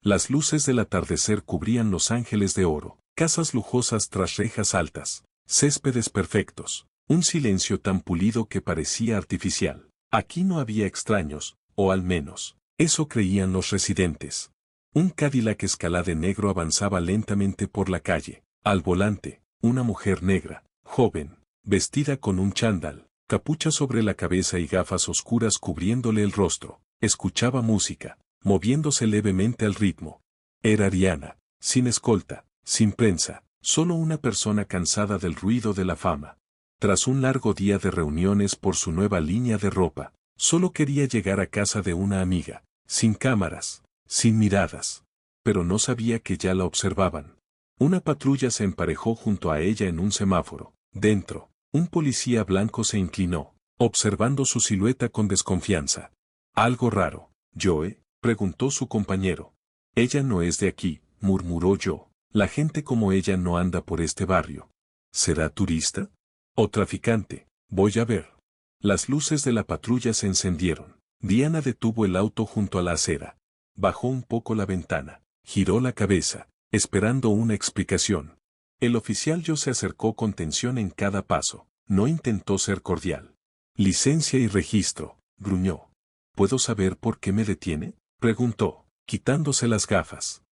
Las luces del atardecer cubrían Los Ángeles de oro, casas lujosas tras rejas altas, céspedes perfectos, un silencio tan pulido que parecía artificial. Aquí no había extraños, o al menos, eso creían los residentes. Un Cadillac Escalade negro avanzaba lentamente por la calle. Al volante, una mujer negra, joven, vestida con un chándal, capucha sobre la cabeza y gafas oscuras cubriéndole el rostro, escuchaba música, moviéndose levemente al ritmo. Era Ariana, sin escolta, sin prensa, solo una persona cansada del ruido de la fama. Tras un largo día de reuniones por su nueva línea de ropa, solo quería llegar a casa de una amiga, sin cámaras, sin miradas. Pero no sabía que ya la observaban. Una patrulla se emparejó junto a ella en un semáforo. Dentro, un policía blanco se inclinó, observando su silueta con desconfianza. «Algo raro, Joe», preguntó su compañero. «Ella no es de aquí», murmuró Joe. «La gente como ella no anda por este barrio». «¿Será turista? ¿O traficante? Voy a ver». Las luces de la patrulla se encendieron. Diana detuvo el auto junto a la acera. Bajó un poco la ventana. Giró la cabeza, esperando una explicación. El oficial Joe se acercó con tensión en cada paso. No intentó ser cordial. «Licencia y registro», gruñó. «¿Puedo saber por qué me detiene?», preguntó, quitándose las gafas.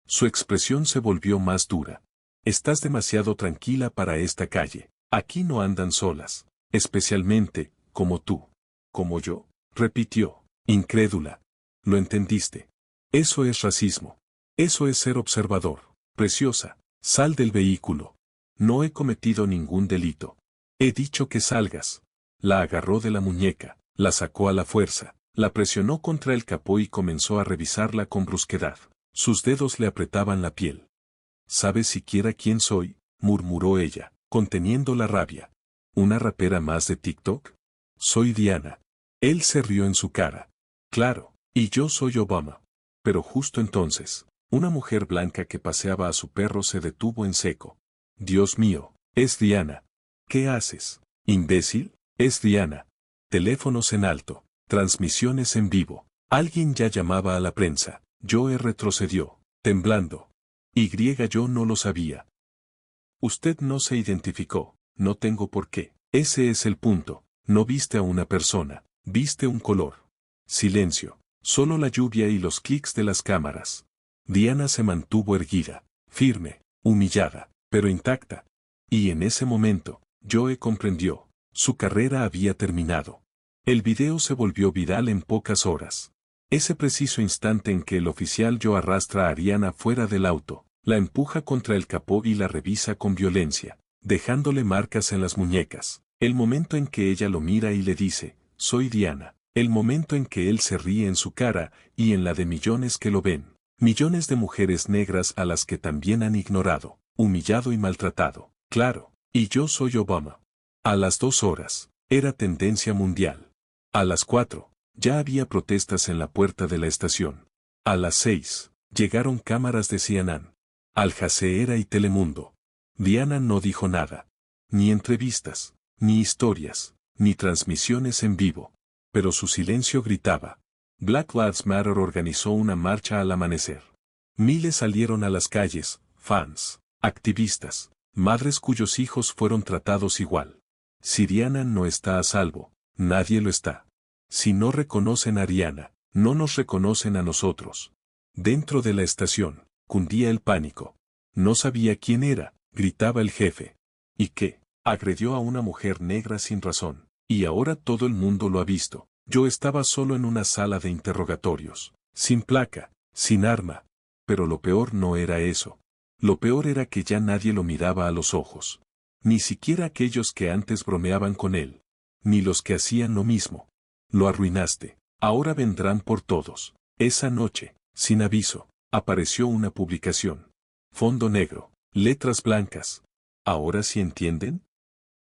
Su expresión se volvió más dura. «Estás demasiado tranquila para esta calle. Aquí no andan solas, especialmente, como tú». «¿Como yo?», repitió, incrédula. «¿Lo entendiste? Eso es racismo. Eso es ser observador. Preciosa, sal del vehículo». «No he cometido ningún delito. He dicho que salgas». La agarró de la muñeca, la sacó a la fuerza, la presionó contra el capó y comenzó a revisarla con brusquedad. Sus dedos le apretaban la piel. «¿Sabes siquiera quién soy?», murmuró ella, conteniendo la rabia. «¿Una rapera más de TikTok? Soy Diana». Él se rió en su cara. «Claro, y yo soy Obama». Pero justo entonces, una mujer blanca que paseaba a su perro se detuvo en seco. «Dios mío, es Diana». «¿Qué haces, imbécil?». «Es Diana». Teléfonos en alto, transmisiones en vivo. Alguien ya llamaba a la prensa. Joe retrocedió, temblando. Yo no lo sabía. «Usted no se identificó». «No tengo por qué». «Ese es el punto. No viste a una persona, viste un color». Silencio, solo la lluvia y los clics de las cámaras. Diana se mantuvo erguida, firme, humillada, pero intacta. Y en ese momento, Joe comprendió. Su carrera había terminado. El video se volvió viral en pocas horas. Ese preciso instante en que el oficial Joe arrastra a Ariana fuera del auto, la empuja contra el capó y la revisa con violencia, dejándole marcas en las muñecas. El momento en que ella lo mira y le dice, «Soy Diana». El momento en que él se ríe en su cara y en la de millones que lo ven. Millones de mujeres negras a las que también han ignorado, humillado y maltratado. Claro, y yo soy Obama. A las 2 horas, era tendencia mundial. A las 4, ya había protestas en la puerta de la estación. A las 6, llegaron cámaras de CNN, Al Jazeera y Telemundo. Diana no dijo nada. Ni entrevistas, ni historias, ni transmisiones en vivo. Pero su silencio gritaba. Black Lives Matter organizó una marcha al amanecer. Miles salieron a las calles, fans, activistas, madres cuyos hijos fueron tratados igual. Si Diana no está a salvo, nadie lo está. Si no reconocen a Ariana, no nos reconocen a nosotros. Dentro de la estación, cundía el pánico. No sabía quién era, gritaba el jefe. ¿Y qué? Agredió a una mujer negra sin razón. Y ahora todo el mundo lo ha visto. Yo estaba solo en una sala de interrogatorios, sin placa, sin arma. Pero lo peor no era eso. Lo peor era que ya nadie lo miraba a los ojos. Ni siquiera aquellos que antes bromeaban con él. Ni los que hacían lo mismo. Lo arruinaste. Ahora vendrán por todos. Esa noche, sin aviso, apareció una publicación. Fondo negro, letras blancas. ¿Ahora sí entienden?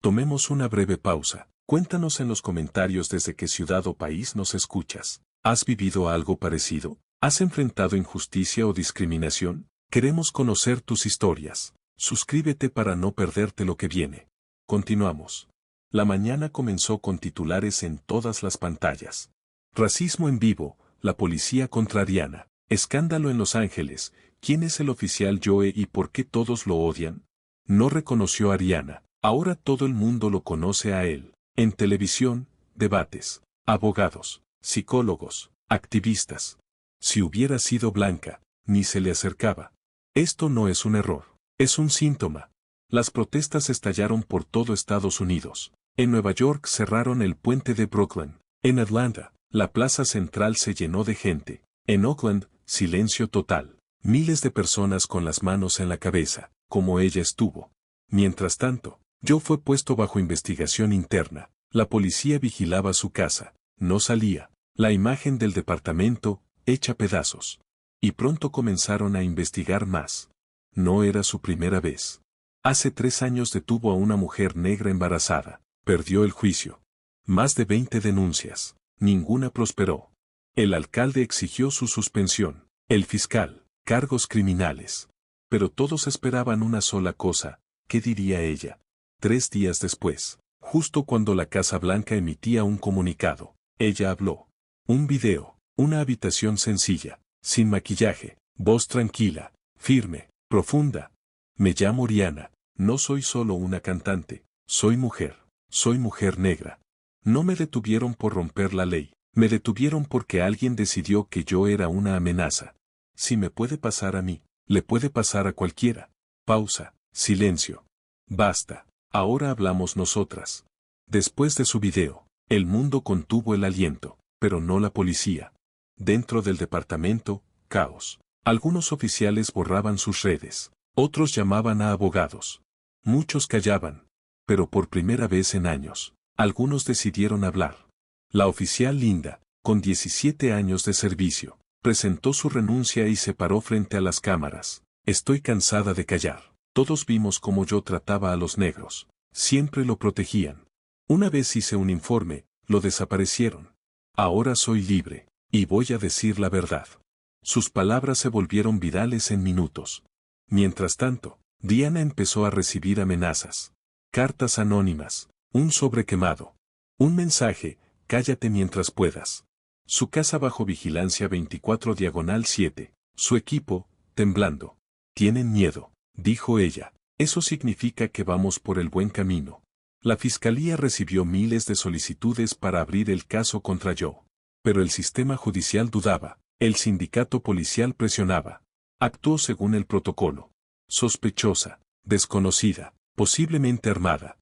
Tomemos una breve pausa. Cuéntanos en los comentarios desde qué ciudad o país nos escuchas. ¿Has vivido algo parecido? ¿Has enfrentado injusticia o discriminación? Queremos conocer tus historias. Suscríbete para no perderte lo que viene. Continuamos. La mañana comenzó con titulares en todas las pantallas. Racismo en vivo, la policía contra Ariana. Escándalo en Los Ángeles. ¿Quién es el oficial Joe y por qué todos lo odian? No reconoció a Ariana. Ahora todo el mundo lo conoce a él. En televisión, debates, abogados, psicólogos, activistas. Si hubiera sido blanca, ni se le acercaba. Esto no es un error, es un síntoma. Las protestas estallaron por todo Estados Unidos. En Nueva York cerraron el puente de Brooklyn. En Atlanta, la plaza central se llenó de gente. En Oakland, silencio total. Miles de personas con las manos en la cabeza, como ella estuvo. Mientras tanto, Joe fue puesto bajo investigación interna. La policía vigilaba su casa. No salía. La imagen del departamento, hecha pedazos. Y pronto comenzaron a investigar más. No era su primera vez. Hace 3 años detuvo a una mujer negra embarazada. Perdió el juicio. Más de 20 denuncias. Ninguna prosperó. El alcalde exigió su suspensión. El fiscal, cargos criminales. Pero todos esperaban una sola cosa. ¿Qué diría ella? 3 días después, justo cuando la Casa Blanca emitía un comunicado, ella habló. Un video, una habitación sencilla, sin maquillaje, voz tranquila, firme, profunda. Me llamo Rihanna, no soy solo una cantante, soy mujer negra. No me detuvieron por romper la ley, me detuvieron porque alguien decidió que yo era una amenaza. Si me puede pasar a mí, le puede pasar a cualquiera. Pausa, silencio. Basta, ahora hablamos nosotras. Después de su video, el mundo contuvo el aliento, pero no la policía. Dentro del departamento, caos. Algunos oficiales borraban sus redes, otros llamaban a abogados. Muchos callaban, pero por primera vez en años, algunos decidieron hablar. La oficial Linda, con 17 años de servicio, presentó su renuncia y se paró frente a las cámaras. Estoy cansada de callar. Todos vimos cómo yo trataba a los negros. Siempre lo protegían. Una vez hice un informe, lo desaparecieron. Ahora soy libre, y voy a decir la verdad. Sus palabras se volvieron virales en minutos. Mientras tanto, Diana empezó a recibir amenazas. Cartas anónimas, un sobre quemado. Un mensaje, cállate mientras puedas. Su casa bajo vigilancia 24/7. Su equipo, temblando. Tienen miedo, dijo ella. Eso significa que vamos por el buen camino. La fiscalía recibió miles de solicitudes para abrir el caso contra Joe. Pero el sistema judicial dudaba, el sindicato policial presionaba. Actuó según el protocolo. Sospechosa, desconocida, posiblemente armada.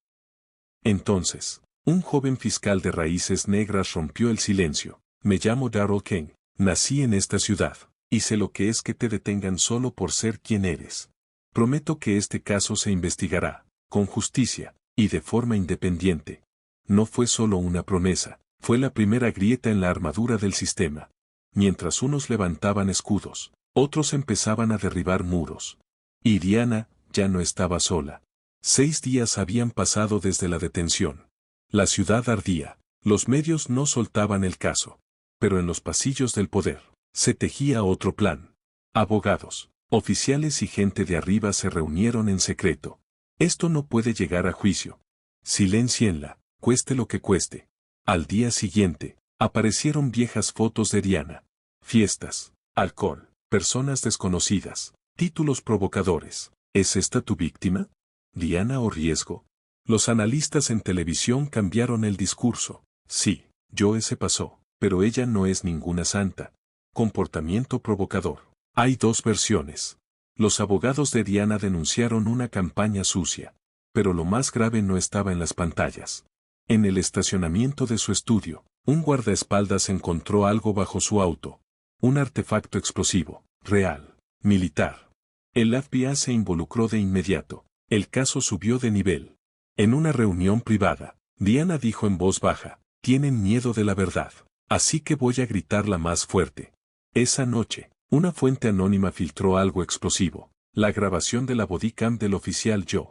Entonces, un joven fiscal de raíces negras rompió el silencio. Me llamo Darrell King, nací en esta ciudad, y sé lo que es que te detengan solo por ser quien eres. Prometo que este caso se investigará, con justicia, y de forma independiente. No fue solo una promesa, fue la primera grieta en la armadura del sistema. Mientras unos levantaban escudos, otros empezaban a derribar muros. Y Diana, ya no estaba sola. 6 días habían pasado desde la detención. La ciudad ardía, los medios no soltaban el caso. Pero en los pasillos del poder, se tejía otro plan. Abogados, oficiales y gente de arriba se reunieron en secreto. Esto no puede llegar a juicio. Siléncienla, cueste lo que cueste. Al día siguiente, aparecieron viejas fotos de Diana. Fiestas, alcohol, personas desconocidas, títulos provocadores. ¿Es esta tu víctima? ¿Diana o riesgo? Los analistas en televisión cambiaron el discurso. Sí, Joe se pasó, pero ella no es ninguna santa. Comportamiento provocador. Hay 2 versiones. Los abogados de Diana denunciaron una campaña sucia. Pero lo más grave no estaba en las pantallas. En el estacionamiento de su estudio, un guardaespaldas encontró algo bajo su auto. Un artefacto explosivo, real, militar. El FBI se involucró de inmediato. El caso subió de nivel. En una reunión privada, Diana dijo en voz baja, tienen miedo de la verdad, así que voy a gritarla más fuerte. Esa noche, una fuente anónima filtró algo explosivo, la grabación de la bodycam del oficial Joe.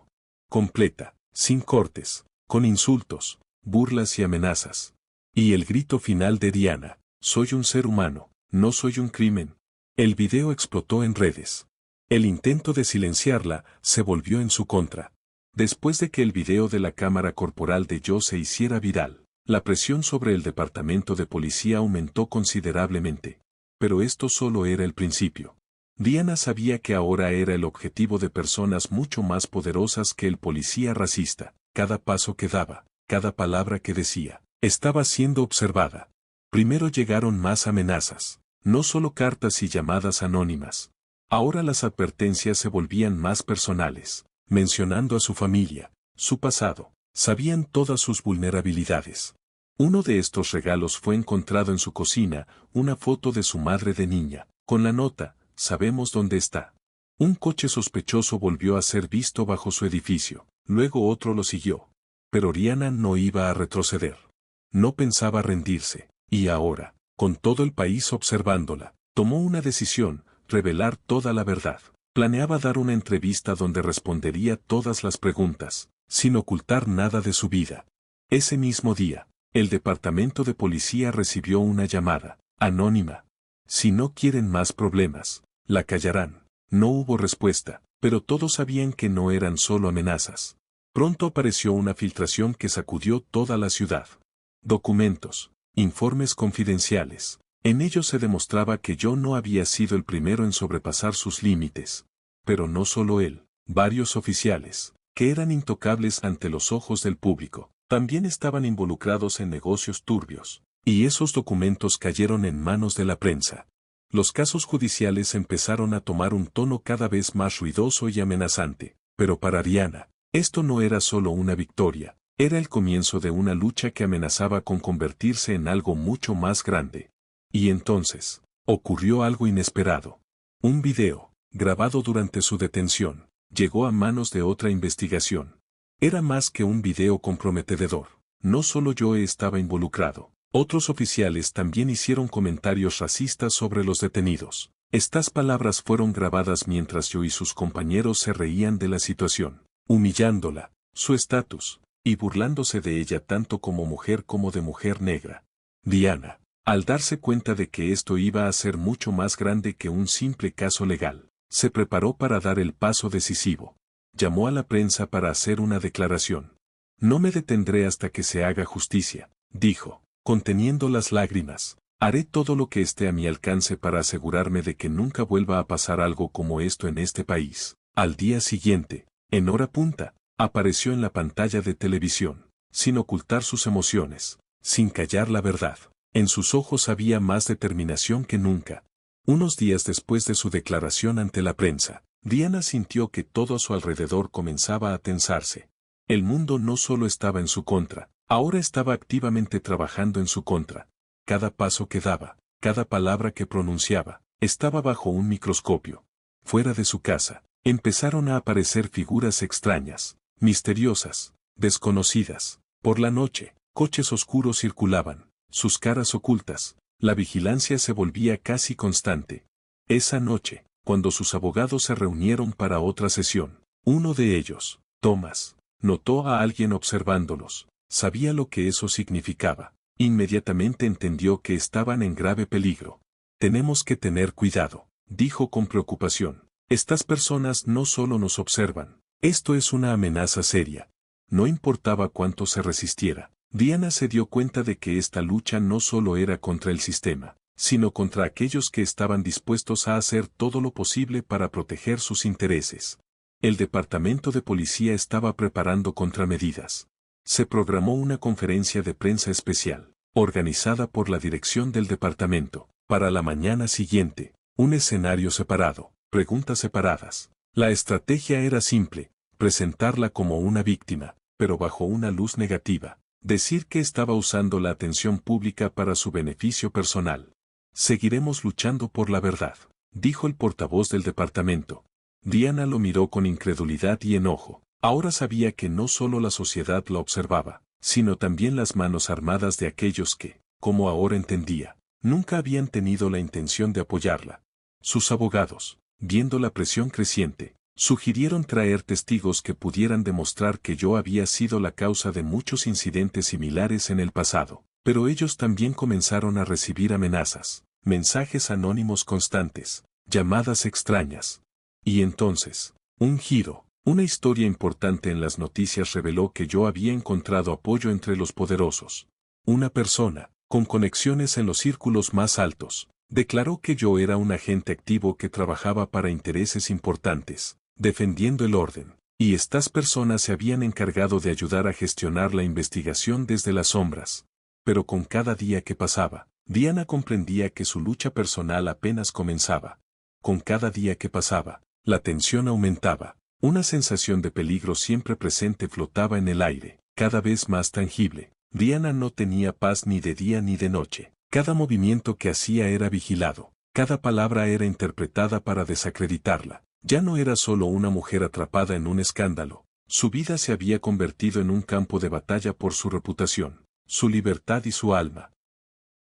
Completa, sin cortes, con insultos, burlas y amenazas. Y el grito final de Diana, soy un ser humano, no soy un crimen. El video explotó en redes. El intento de silenciarla se volvió en su contra. Después de que el video de la cámara corporal de Joe se hiciera viral, la presión sobre el departamento de policía aumentó considerablemente. pero esto solo era el principio. Diana sabía que ahora era el objetivo de personas mucho más poderosas que el policía racista. Cada paso que daba, cada palabra que decía, estaba siendo observada. Primero llegaron más amenazas, no solo cartas y llamadas anónimas. Ahora las advertencias se volvían más personales, mencionando a su familia, su pasado, sabían todas sus vulnerabilidades. Uno de estos regalos fue encontrado en su cocina, una foto de su madre de niña, con la nota, sabemos dónde está. Un coche sospechoso volvió a ser visto bajo su edificio, luego otro lo siguió. Pero Rihanna no iba a retroceder. No pensaba rendirse, y ahora, con todo el país observándola, tomó una decisión, revelar toda la verdad. Planeaba dar una entrevista donde respondería todas las preguntas, sin ocultar nada de su vida. Ese mismo día, el departamento de policía recibió una llamada, anónima. Si no quieren más problemas, la callarán. No hubo respuesta, pero todos sabían que no eran solo amenazas. Pronto apareció una filtración que sacudió toda la ciudad. Documentos, informes confidenciales. En ellos se demostraba que yo no había sido el primero en sobrepasar sus límites. Pero no solo él, varios oficiales, que eran intocables ante los ojos del público, también estaban involucrados en negocios turbios. Y esos documentos cayeron en manos de la prensa. Los casos judiciales empezaron a tomar un tono cada vez más ruidoso y amenazante. Pero para Rihanna, esto no era solo una victoria, era el comienzo de una lucha que amenazaba con convertirse en algo mucho más grande. Y entonces, ocurrió algo inesperado. Un video, grabado durante su detención, llegó a manos de otra investigación. Era más que un video comprometedor. No solo yo estaba involucrado. Otros oficiales también hicieron comentarios racistas sobre los detenidos. Estas palabras fueron grabadas mientras yo y sus compañeros se reían de la situación, humillándola, su estatus, y burlándose de ella tanto como de mujer negra. Diana, al darse cuenta de que esto iba a ser mucho más grande que un simple caso legal, se preparó para dar el paso decisivo. Llamó a la prensa para hacer una declaración. No me detendré hasta que se haga justicia, dijo. Conteniendo las lágrimas, haré todo lo que esté a mi alcance para asegurarme de que nunca vuelva a pasar algo como esto en este país. Al día siguiente, en hora punta, apareció en la pantalla de televisión, sin ocultar sus emociones, sin callar la verdad. En sus ojos había más determinación que nunca. Unos días después de su declaración ante la prensa, Diana sintió que todo a su alrededor comenzaba a tensarse. El mundo no solo estaba en su contra, ahora estaba activamente trabajando en su contra. Cada paso que daba, cada palabra que pronunciaba, estaba bajo un microscopio. Fuera de su casa, empezaron a aparecer figuras extrañas, misteriosas, desconocidas. Por la noche, coches oscuros circulaban, sus caras ocultas. La vigilancia se volvía casi constante. Esa noche, cuando sus abogados se reunieron para otra sesión, uno de ellos, Thomas, notó a alguien observándolos. Sabía lo que eso significaba. Inmediatamente entendió que estaban en grave peligro. Tenemos que tener cuidado, dijo con preocupación. Estas personas no solo nos observan. Esto es una amenaza seria. No importaba cuánto se resistiera. Diana se dio cuenta de que esta lucha no solo era contra el sistema, sino contra aquellos que estaban dispuestos a hacer todo lo posible para proteger sus intereses. El departamento de policía estaba preparando contramedidas. Se programó una conferencia de prensa especial, organizada por la dirección del departamento, para la mañana siguiente, un escenario separado, preguntas separadas. La estrategia era simple, presentarla como una víctima, pero bajo una luz negativa. Decir que estaba usando la atención pública para su beneficio personal. Seguiremos luchando por la verdad, dijo el portavoz del departamento. Diana lo miró con incredulidad y enojo. Ahora sabía que no solo la sociedad la observaba, sino también las manos armadas de aquellos que, como ahora entendía, nunca habían tenido la intención de apoyarla. Sus abogados, viendo la presión creciente, sugirieron traer testigos que pudieran demostrar que yo había sido la causa de muchos incidentes similares en el pasado, pero ellos también comenzaron a recibir amenazas, mensajes anónimos constantes, llamadas extrañas. Y entonces, un giro, una historia importante en las noticias reveló que yo había encontrado apoyo entre los poderosos. Una persona, con conexiones en los círculos más altos, Declaró que yo era un agente activo que trabajaba para intereses importantes, defendiendo el orden, y estas personas se habían encargado de ayudar a gestionar la investigación desde las sombras. Pero con cada día que pasaba, Diana comprendía que su lucha personal apenas comenzaba. Con cada día que pasaba, la tensión aumentaba, una sensación de peligro siempre presente flotaba en el aire, cada vez más tangible. Diana no tenía paz ni de día ni de noche. Cada movimiento que hacía era vigilado, cada palabra era interpretada para desacreditarla. Ya no era solo una mujer atrapada en un escándalo, su vida se había convertido en un campo de batalla por su reputación, su libertad y su alma.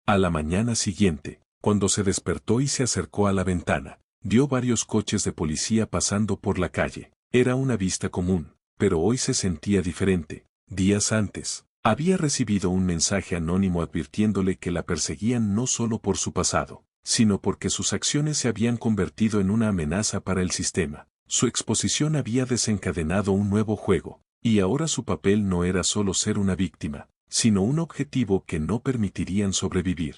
A la mañana siguiente, cuando se despertó y se acercó a la ventana, vio varios coches de policía pasando por la calle. Era una vista común, pero hoy se sentía diferente. Días antes, había recibido un mensaje anónimo advirtiéndole que la perseguían no solo por su pasado, sino porque sus acciones se habían convertido en una amenaza para el sistema. Su exposición había desencadenado un nuevo juego, y ahora su papel no era solo ser una víctima, sino un objetivo que no permitirían sobrevivir.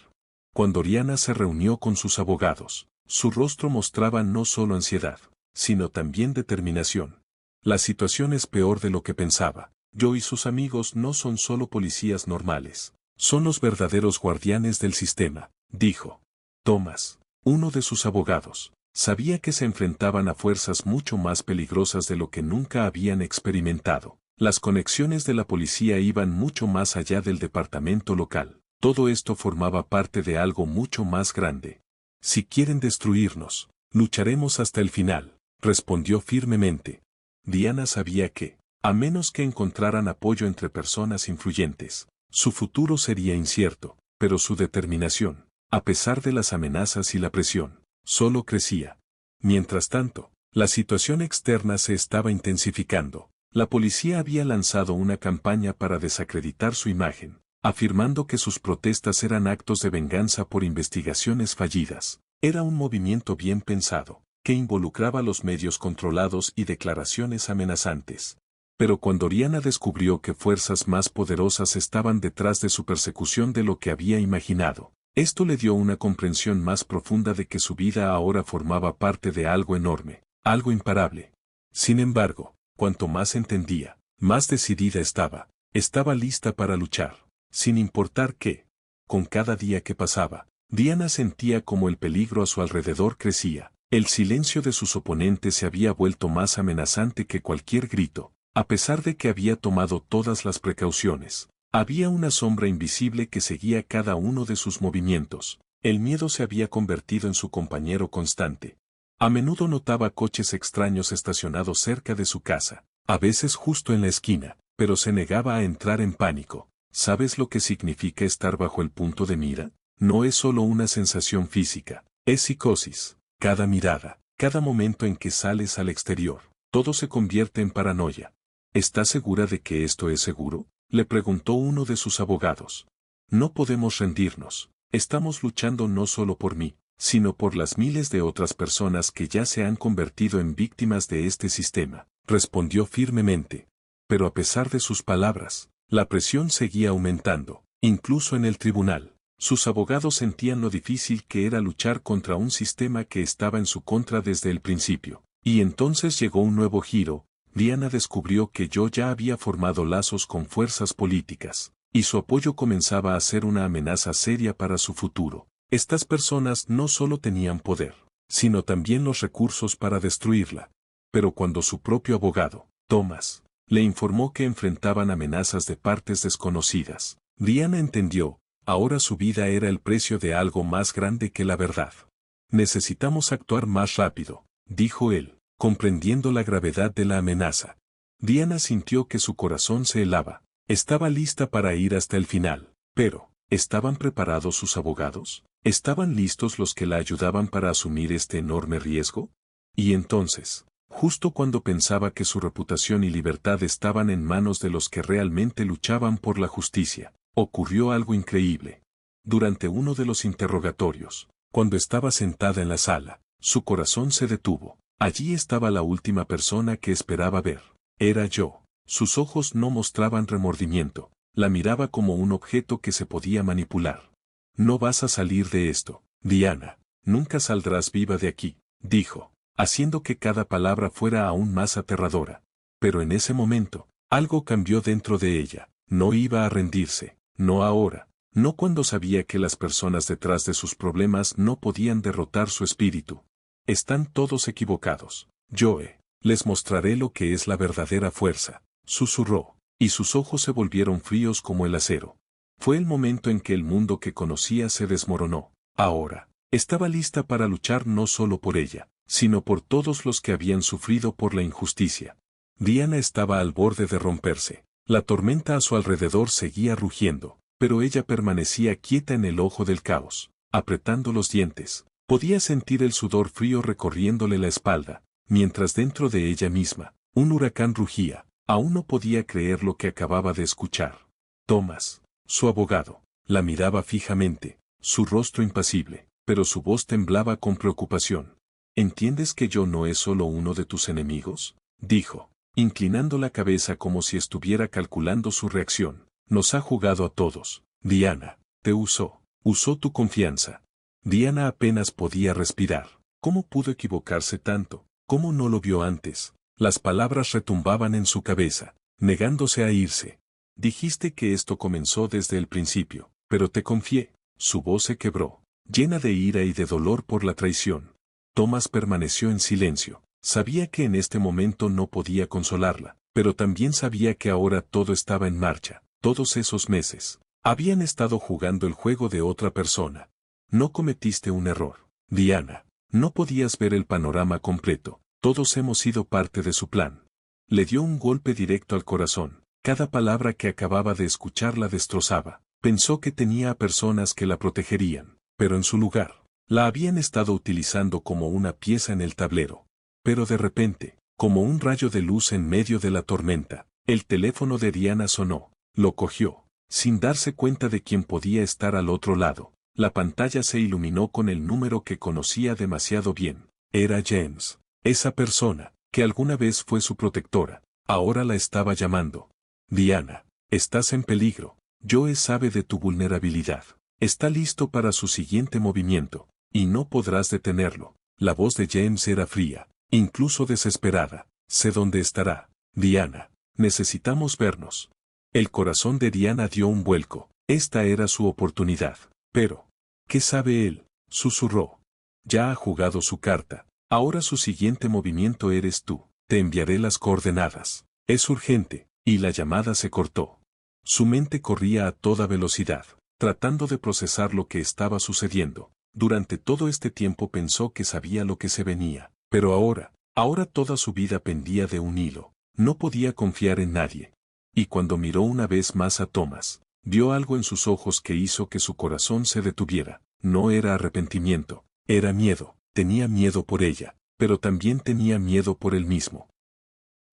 Cuando Rihanna se reunió con sus abogados, su rostro mostraba no solo ansiedad, sino también determinación. La situación es peor de lo que pensaba. Yo y sus amigos no son solo policías normales, son los verdaderos guardianes del sistema, dijo. Thomas, uno de sus abogados, sabía que se enfrentaban a fuerzas mucho más peligrosas de lo que nunca habían experimentado. Las conexiones de la policía iban mucho más allá del departamento local. Todo esto formaba parte de algo mucho más grande. Si quieren destruirnos, lucharemos hasta el final, respondió firmemente. Diana sabía que, a menos que encontraran apoyo entre personas influyentes, su futuro sería incierto, pero su determinación, a pesar de las amenazas y la presión, solo crecía. Mientras tanto, la situación externa se estaba intensificando. La policía había lanzado una campaña para desacreditar su imagen, afirmando que sus protestas eran actos de venganza por investigaciones fallidas. Era un movimiento bien pensado, que involucraba los medios controlados y declaraciones amenazantes. Pero cuando Rihanna descubrió que fuerzas más poderosas estaban detrás de su persecución de lo que había imaginado, esto le dio una comprensión más profunda de que su vida ahora formaba parte de algo enorme, algo imparable. Sin embargo, cuanto más entendía, más decidida estaba. Estaba lista para luchar, sin importar qué. Con cada día que pasaba, Diana sentía como el peligro a su alrededor crecía. El silencio de sus oponentes se había vuelto más amenazante que cualquier grito. A pesar de que había tomado todas las precauciones, había una sombra invisible que seguía cada uno de sus movimientos. El miedo se había convertido en su compañero constante. A menudo notaba coches extraños estacionados cerca de su casa, a veces justo en la esquina, pero se negaba a entrar en pánico. ¿Sabes lo que significa estar bajo el punto de mira? No es solo una sensación física, es psicosis. Cada mirada, cada momento en que sales al exterior, todo se convierte en paranoia. ¿Estás segura de que esto es seguro?, le preguntó uno de sus abogados. No podemos rendirnos. Estamos luchando no solo por mí, sino por las miles de otras personas que ya se han convertido en víctimas de este sistema, respondió firmemente. Pero a pesar de sus palabras, la presión seguía aumentando, incluso en el tribunal. Sus abogados sentían lo difícil que era luchar contra un sistema que estaba en su contra desde el principio. Y entonces llegó un nuevo giro. Diana descubrió que yo ya había formado lazos con fuerzas políticas, y su apoyo comenzaba a ser una amenaza seria para su futuro. Estas personas no solo tenían poder, sino también los recursos para destruirla. Pero cuando su propio abogado, Thomas, le informó que enfrentaban amenazas de partes desconocidas, Diana entendió, ahora su vida era el precio de algo más grande que la verdad. Necesitamos actuar más rápido, dijo él, comprendiendo la gravedad de la amenaza. Diana sintió que su corazón se helaba. Estaba lista para ir hasta el final, pero, ¿estaban preparados sus abogados? ¿Estaban listos los que la ayudaban para asumir este enorme riesgo? Y entonces, justo cuando pensaba que su reputación y libertad estaban en manos de los que realmente luchaban por la justicia, ocurrió algo increíble. Durante uno de los interrogatorios, cuando estaba sentada en la sala, su corazón se detuvo. Allí estaba la última persona que esperaba ver. Era yo. Sus ojos no mostraban remordimiento. La miraba como un objeto que se podía manipular. No vas a salir de esto, Diana, nunca saldrás viva de aquí, dijo, haciendo que cada palabra fuera aún más aterradora. Pero en ese momento, algo cambió dentro de ella. No iba a rendirse, no ahora, no cuando sabía que las personas detrás de sus problemas no podían derrotar su espíritu. Están todos equivocados. Joe, les mostraré lo que es la verdadera fuerza, susurró, y sus ojos se volvieron fríos como el acero. Fue el momento en que el mundo que conocía se desmoronó. Ahora, estaba lista para luchar no solo por ella, sino por todos los que habían sufrido por la injusticia. Diana estaba al borde de romperse. La tormenta a su alrededor seguía rugiendo, pero ella permanecía quieta en el ojo del caos, apretando los dientes. Podía sentir el sudor frío recorriéndole la espalda, mientras dentro de ella misma, un huracán rugía. Aún no podía creer lo que acababa de escuchar. Thomas, su abogado, la miraba fijamente, su rostro impasible, pero su voz temblaba con preocupación. ¿Entiendes que yo no es solo uno de tus enemigos?, dijo, inclinando la cabeza como si estuviera calculando su reacción. Nos ha jugado a todos. Diana, te usó tu confianza. Diana apenas podía respirar. ¿Cómo pudo equivocarse tanto? ¿Cómo no lo vio antes? Las palabras retumbaban en su cabeza, negándose a irse. Dijiste que esto comenzó desde el principio, pero te confié. Su voz se quebró, llena de ira y de dolor por la traición. Thomas permaneció en silencio. Sabía que en este momento no podía consolarla, pero también sabía que ahora todo estaba en marcha. Todos esos meses habían estado jugando el juego de otra persona. No cometiste un error, Diana. No podías ver el panorama completo. Todos hemos sido parte de su plan. Le dio un golpe directo al corazón. Cada palabra que acababa de escuchar la destrozaba. Pensó que tenía a personas que la protegerían, pero en su lugar, la habían estado utilizando como una pieza en el tablero. Pero de repente, como un rayo de luz en medio de la tormenta, el teléfono de Diana sonó. Lo cogió, sin darse cuenta de quién podía estar al otro lado. La pantalla se iluminó con el número que conocía demasiado bien. Era James. Esa persona, que alguna vez fue su protectora, ahora la estaba llamando. Diana, estás en peligro. Joe sabe de tu vulnerabilidad. Está listo para su siguiente movimiento, y no podrás detenerlo. La voz de James era fría, incluso desesperada. Sé dónde estará. Diana, necesitamos vernos. El corazón de Diana dio un vuelco. Esta era su oportunidad. Pero, ¿qué sabe él?, susurró. Ya ha jugado su carta. Ahora su siguiente movimiento eres tú. Te enviaré las coordenadas. Es urgente, y la llamada se cortó. Su mente corría a toda velocidad, tratando de procesar lo que estaba sucediendo. Durante todo este tiempo pensó que sabía lo que se venía, pero ahora toda su vida pendía de un hilo. No podía confiar en nadie. Y cuando miró una vez más a Thomas, vio algo en sus ojos que hizo que su corazón se detuviera. No era arrepentimiento, era miedo. Tenía miedo por ella, pero también tenía miedo por él mismo.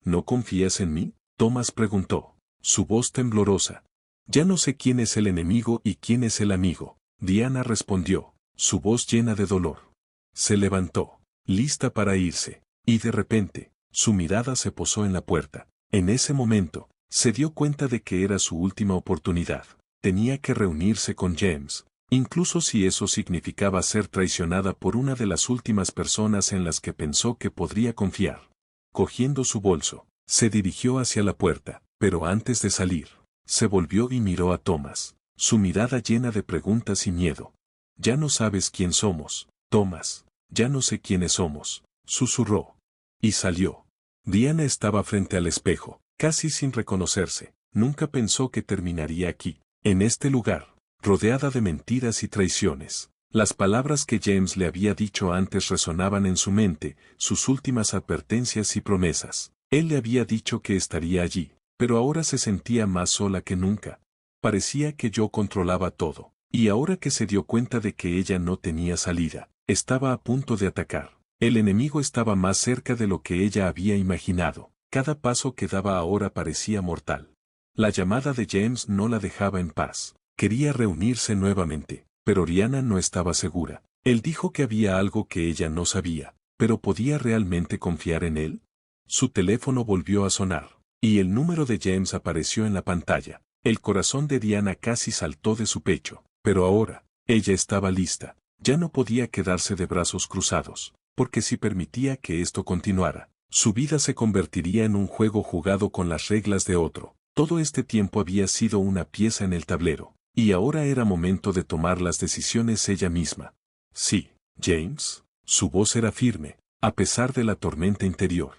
¿No confías en mí?, Thomas preguntó, su voz temblorosa. Ya no sé quién es el enemigo y quién es el amigo, Diana respondió, su voz llena de dolor. Se levantó, lista para irse, y de repente, su mirada se posó en la puerta. En ese momento, se dio cuenta de que era su última oportunidad. Tenía que reunirse con James, incluso si eso significaba ser traicionada por una de las últimas personas en las que pensó que podría confiar. Cogiendo su bolso, se dirigió hacia la puerta, pero antes de salir, se volvió y miró a Thomas, su mirada llena de preguntas y miedo. Ya no sabes quién somos, Thomas. Ya no sé quiénes somos, susurró. Y salió. Diana estaba frente al espejo, casi sin reconocerse. Nunca pensó que terminaría aquí, en este lugar, rodeada de mentiras y traiciones. Las palabras que James le había dicho antes resonaban en su mente, sus últimas advertencias y promesas. Él le había dicho que estaría allí, pero ahora se sentía más sola que nunca. Parecía que yo controlaba todo, y ahora que se dio cuenta de que ella no tenía salida, estaba a punto de atacar. El enemigo estaba más cerca de lo que ella había imaginado. Cada paso que daba ahora parecía mortal. La llamada de James no la dejaba en paz. Quería reunirse nuevamente, pero Diana no estaba segura. Él dijo que había algo que ella no sabía, pero ¿podía realmente confiar en él? Su teléfono volvió a sonar, y el número de James apareció en la pantalla. El corazón de Diana casi saltó de su pecho, pero ahora, ella estaba lista. Ya no podía quedarse de brazos cruzados, porque si permitía que esto continuara, su vida se convertiría en un juego jugado con las reglas de otro. Todo este tiempo había sido una pieza en el tablero, y ahora era momento de tomar las decisiones ella misma. Sí, James, su voz era firme, a pesar de la tormenta interior.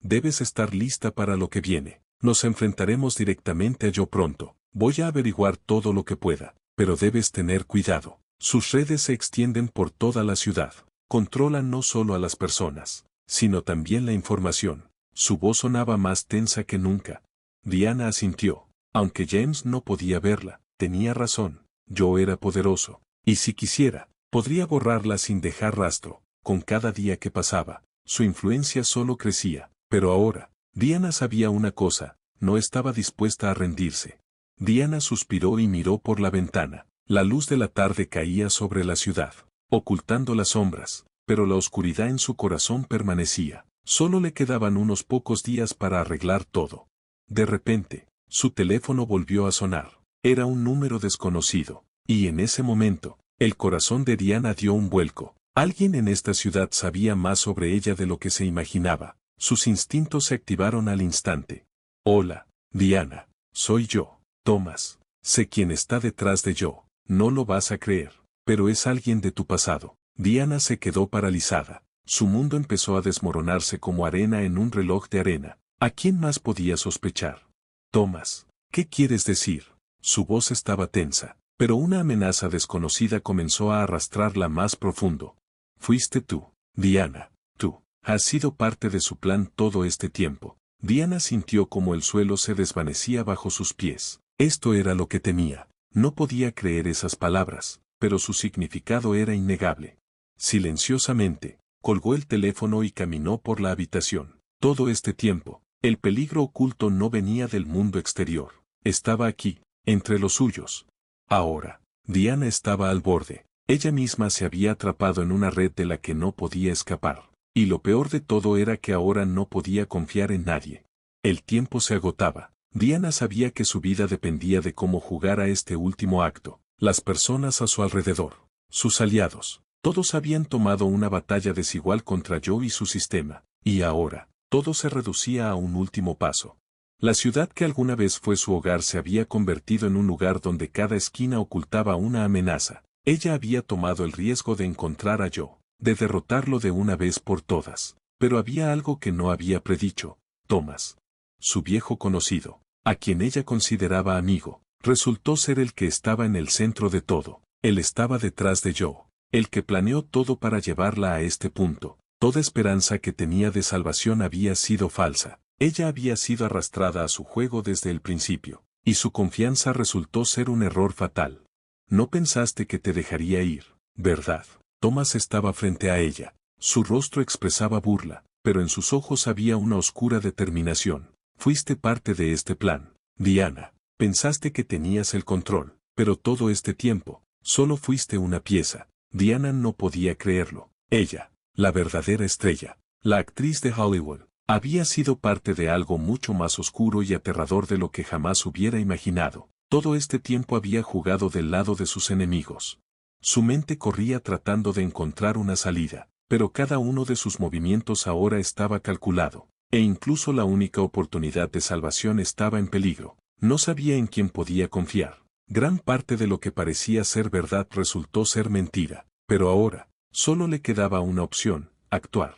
Debes estar lista para lo que viene. Nos enfrentaremos directamente a yo pronto. Voy a averiguar todo lo que pueda, pero debes tener cuidado. Sus redes se extienden por toda la ciudad. Controlan no solo a las personas, sino también la información. Su voz sonaba más tensa que nunca. Diana asintió. Aunque James no podía verla, tenía razón. Yo era poderoso. Y si quisiera, podría borrarla sin dejar rastro. Con cada día que pasaba, su influencia solo crecía. Pero ahora, Diana sabía una cosa, no estaba dispuesta a rendirse. Diana suspiró y miró por la ventana. La luz de la tarde caía sobre la ciudad, ocultando las sombras, pero la oscuridad en su corazón permanecía. Solo le quedaban unos pocos días para arreglar todo. De repente, su teléfono volvió a sonar. Era un número desconocido, y en ese momento, el corazón de Diana dio un vuelco. Alguien en esta ciudad sabía más sobre ella de lo que se imaginaba. Sus instintos se activaron al instante. Hola, Diana, soy yo, Thomas. Sé quién está detrás de yo. No lo vas a creer, pero es alguien de tu pasado. Diana se quedó paralizada. Su mundo empezó a desmoronarse como arena en un reloj de arena. ¿A quién más podía sospechar? Thomas, ¿qué quieres decir? Su voz estaba tensa, pero una amenaza desconocida comenzó a arrastrarla más profundo. Fuiste tú, Diana, tú. Has sido parte de su plan todo este tiempo. Diana sintió como el suelo se desvanecía bajo sus pies. Esto era lo que temía. No podía creer esas palabras, pero su significado era innegable. Silenciosamente, colgó el teléfono y caminó por la habitación. Todo este tiempo, el peligro oculto no venía del mundo exterior. Estaba aquí, entre los suyos. Ahora, Diana estaba al borde. Ella misma se había atrapado en una red de la que no podía escapar. Y lo peor de todo era que ahora no podía confiar en nadie. El tiempo se agotaba. Diana sabía que su vida dependía de cómo jugara este último acto. Las personas a su alrededor, sus aliados, todos habían tomado una batalla desigual contra Joe y su sistema, y ahora, todo se reducía a un último paso. La ciudad que alguna vez fue su hogar se había convertido en un lugar donde cada esquina ocultaba una amenaza. Ella había tomado el riesgo de encontrar a Joe, de derrotarlo de una vez por todas, pero había algo que no había predicho. Thomas, su viejo conocido, a quien ella consideraba amigo, resultó ser el que estaba en el centro de todo. Él estaba detrás de Joe, el que planeó todo para llevarla a este punto. Toda esperanza que tenía de salvación había sido falsa. Ella había sido arrastrada a su juego desde el principio, y su confianza resultó ser un error fatal. No pensaste que te dejaría ir, ¿verdad? Thomas estaba frente a ella. Su rostro expresaba burla, pero en sus ojos había una oscura determinación. Fuiste parte de este plan, Diana. Pensaste que tenías el control, pero todo este tiempo, solo fuiste una pieza. Diana no podía creerlo. Ella, la verdadera estrella, la actriz de Hollywood, había sido parte de algo mucho más oscuro y aterrador de lo que jamás hubiera imaginado. Todo este tiempo había jugado del lado de sus enemigos. Su mente corría tratando de encontrar una salida, pero cada uno de sus movimientos ahora estaba calculado. E incluso la única oportunidad de salvación estaba en peligro. No sabía en quién podía confiar. Gran parte de lo que parecía ser verdad resultó ser mentira. Pero ahora, solo le quedaba una opción, actuar.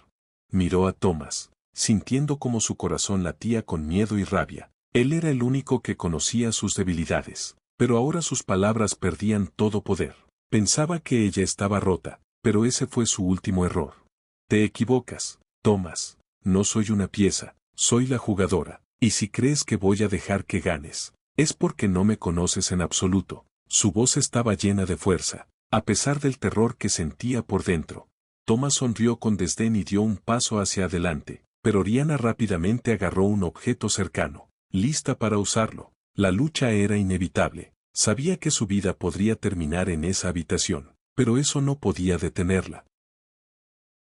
Miró a Thomas, sintiendo como su corazón latía con miedo y rabia. Él era el único que conocía sus debilidades. Pero ahora sus palabras perdían todo poder. Pensaba que ella estaba rota, pero ese fue su último error. Te equivocas, Thomas. No soy una pieza, soy la jugadora, y si crees que voy a dejar que ganes, es porque no me conoces en absoluto. Su voz estaba llena de fuerza, a pesar del terror que sentía por dentro. Thomas sonrió con desdén y dio un paso hacia adelante, pero Diana rápidamente agarró un objeto cercano, lista para usarlo. La lucha era inevitable. Sabía que su vida podría terminar en esa habitación, pero eso no podía detenerla.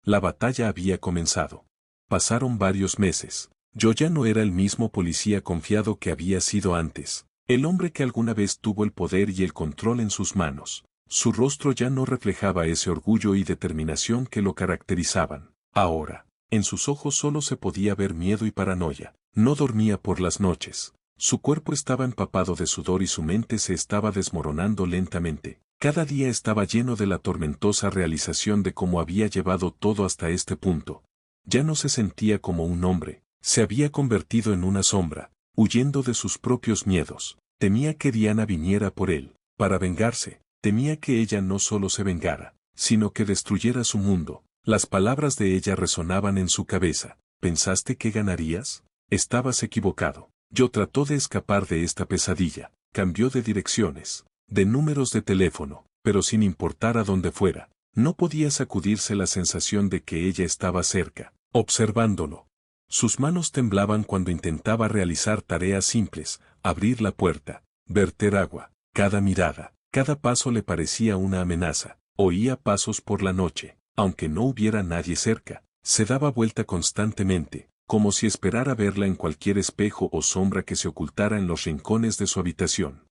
La batalla había comenzado. Pasaron varios meses. Yo ya no era el mismo policía confiado que había sido antes. El hombre que alguna vez tuvo el poder y el control en sus manos. Su rostro ya no reflejaba ese orgullo y determinación que lo caracterizaban. Ahora, en sus ojos solo se podía ver miedo y paranoia. No dormía por las noches. Su cuerpo estaba empapado de sudor y su mente se estaba desmoronando lentamente. Cada día estaba lleno de la tormentosa realización de cómo había llevado todo hasta este punto. Ya no se sentía como un hombre, se había convertido en una sombra, huyendo de sus propios miedos. Temía que Diana viniera por él, para vengarse. Temía que ella no solo se vengara, sino que destruyera su mundo. Las palabras de ella resonaban en su cabeza. ¿Pensaste que ganarías? Estabas equivocado. Yo trató de escapar de esta pesadilla. Cambió de direcciones, de números de teléfono, pero sin importar a dónde fuera, no podía sacudirse la sensación de que ella estaba cerca, observándolo. Sus manos temblaban cuando intentaba realizar tareas simples, abrir la puerta, verter agua. Cada mirada, cada paso le parecía una amenaza. Oía pasos por la noche, aunque no hubiera nadie cerca. Se daba vuelta constantemente, como si esperara verla en cualquier espejo o sombra que se ocultara en los rincones de su habitación.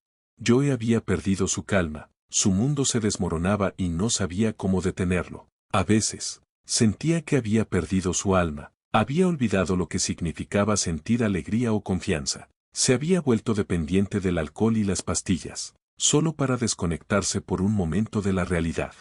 Joe había perdido su calma, su mundo se desmoronaba y no sabía cómo detenerlo. A veces, sentía que había perdido su alma, había olvidado lo que significaba sentir alegría o confianza. Se había vuelto dependiente del alcohol y las pastillas, solo para desconectarse por un momento de la realidad.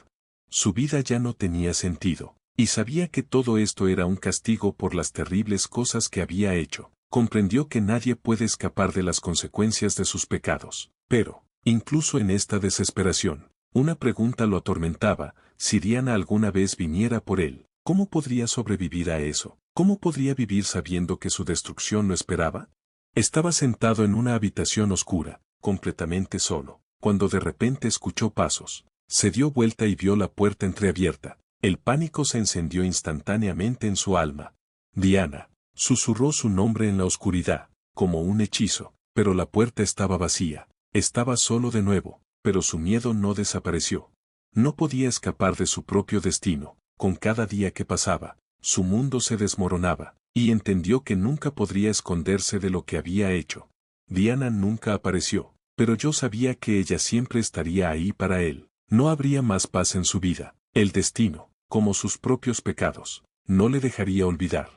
Su vida ya no tenía sentido. Y sabía que todo esto era un castigo por las terribles cosas que había hecho. Comprendió que nadie puede escapar de las consecuencias de sus pecados. Pero, incluso en esta desesperación, una pregunta lo atormentaba: si Diana alguna vez viniera por él, ¿cómo podría sobrevivir a eso? ¿Cómo podría vivir sabiendo que su destrucción lo esperaba? Estaba sentado en una habitación oscura, completamente solo, cuando de repente escuchó pasos. Se dio vuelta y vio la puerta entreabierta. El pánico se encendió instantáneamente en su alma. Diana, susurró su nombre en la oscuridad, como un hechizo, pero la puerta estaba vacía. Estaba solo de nuevo, pero su miedo no desapareció. No podía escapar de su propio destino. Con cada día que pasaba, su mundo se desmoronaba, y entendió que nunca podría esconderse de lo que había hecho. Diana nunca apareció, pero yo sabía que ella siempre estaría ahí para él. No habría más paz en su vida. El destino, como sus propios pecados, no le dejaría olvidar.